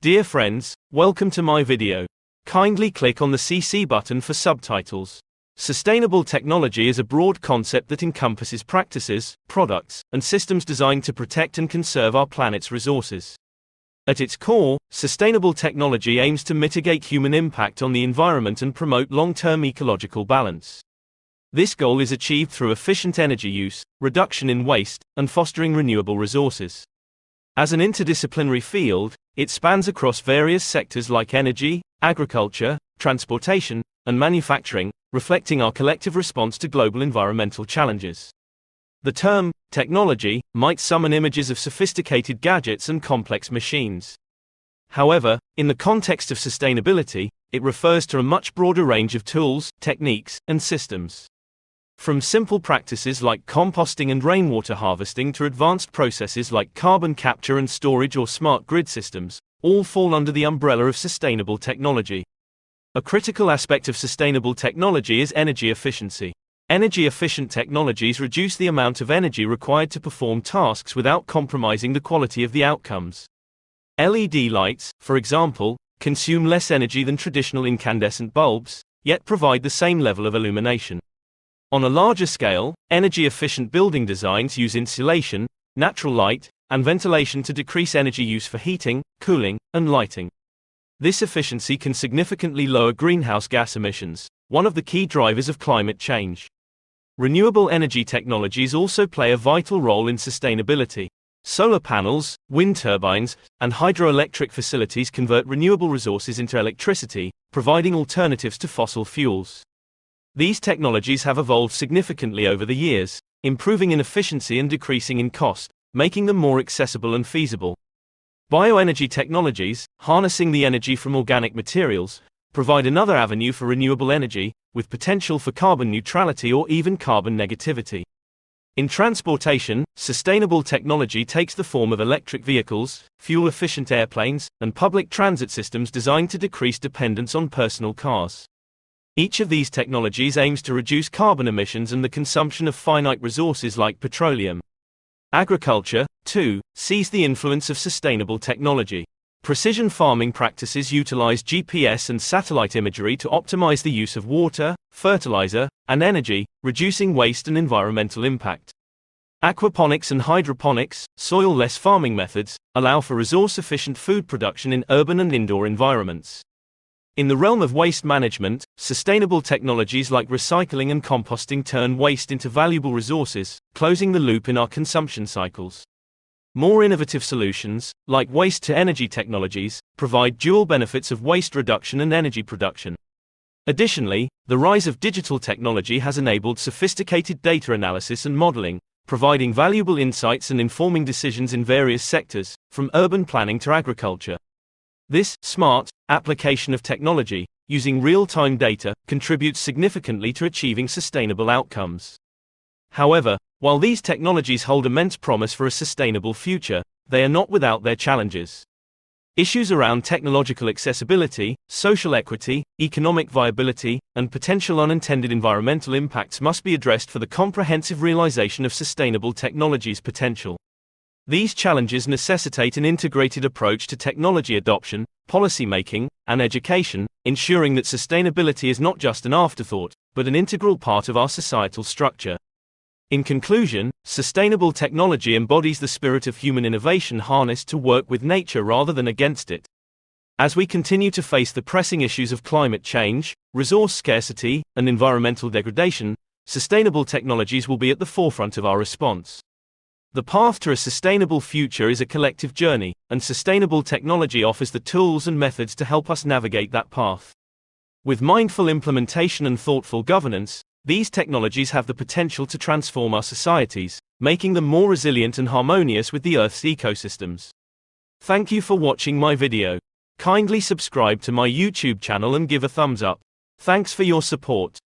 Dear friends, welcome to my video. Kindly click on the CC button for subtitles. Sustainable technology is a broad concept that encompasses practices, products, and systems designed to protect and conserve our planet's resources. At its core, sustainable technology aims to mitigate human impact on the environment and promote long-term ecological balance. This goal is achieved through efficient energy use, reduction in waste, and fostering renewable resources. As an interdisciplinary field, it spans across various sectors like energy, agriculture, transportation, and manufacturing, reflecting our collective response to global environmental challenges. The term technology might summon images of sophisticated gadgets and complex machines. However, in the context of sustainability, it refers to a much broader range of tools, techniques, and systems. From simple practices like composting and rainwater harvesting to advanced processes like carbon capture and storage or smart grid systems, all fall under the umbrella of sustainable technology. A critical aspect of sustainable technology is energy efficiency. Energy-efficient technologies reduce the amount of energy required to perform tasks without compromising the quality of the outcomes. LED lights, for example, consume less energy than traditional incandescent bulbs, yet provide the same level of illumination. On a larger scale, energy-efficient building designs use insulation, natural light, and ventilation to decrease energy use for heating, cooling, and lighting. This efficiency can significantly lower greenhouse gas emissions, one of the key drivers of climate change. Renewable energy technologies also play a vital role in sustainability. Solar panels, wind turbines, and hydroelectric facilities convert renewable resources into electricity, providing alternatives to fossil fuels. These technologies have evolved significantly over the years, improving in efficiency and decreasing in cost, making them more accessible and feasible. Bioenergy technologies, harnessing the energy from organic materials, provide another avenue for renewable energy, with potential for carbon neutrality or even carbon negativity. In transportation, sustainable technology takes the form of electric vehicles, fuel-efficient airplanes, and public transit systems designed to decrease dependence on personal cars. Each of these technologies aims to reduce carbon emissions and the consumption of finite resources like petroleum. Agriculture, too, sees the influence of sustainable technology. Precision farming practices utilize GPS and satellite imagery to optimize the use of water, fertilizer, and energy, reducing waste and environmental impact. Aquaponics and hydroponics, soil-less farming methods, allow for resource-efficient food production in urban and indoor environments. In the realm of waste management, sustainable technologies like recycling and composting turn waste into valuable resources, closing the loop in our consumption cycles. More innovative solutions, like waste-to-energy technologies, provide dual benefits of waste reduction and energy production. Additionally, the rise of digital technology has enabled sophisticated data analysis and modeling, providing valuable insights and informing decisions in various sectors, from urban planning to agriculture. This smart application of technology, using real-time data, contributes significantly to achieving sustainable outcomes. However, while these technologies hold immense promise for a sustainable future, they are not without their challenges. Issues around technological accessibility, social equity, economic viability, and potential unintended environmental impacts must be addressed for the comprehensive realization of sustainable technology's potential. These challenges necessitate an integrated approach to technology adoption, policy making, and education, ensuring that sustainability is not just an afterthought, but an integral part of our societal structure. In conclusion, sustainable technology embodies the spirit of human innovation harnessed to work with nature rather than against it. As we continue to face the pressing issues of climate change, resource scarcity, and environmental degradation, sustainable technologies will be at the forefront of our response. The path to a sustainable future is a collective journey, and sustainable technology offers the tools and methods to help us navigate that path. With mindful implementation and thoughtful governance, these technologies have the potential to transform our societies, making them more resilient and harmonious with the Earth's ecosystems. Thank you for watching my video. Kindly subscribe to my YouTube channel and give a thumbs up. Thanks for your support.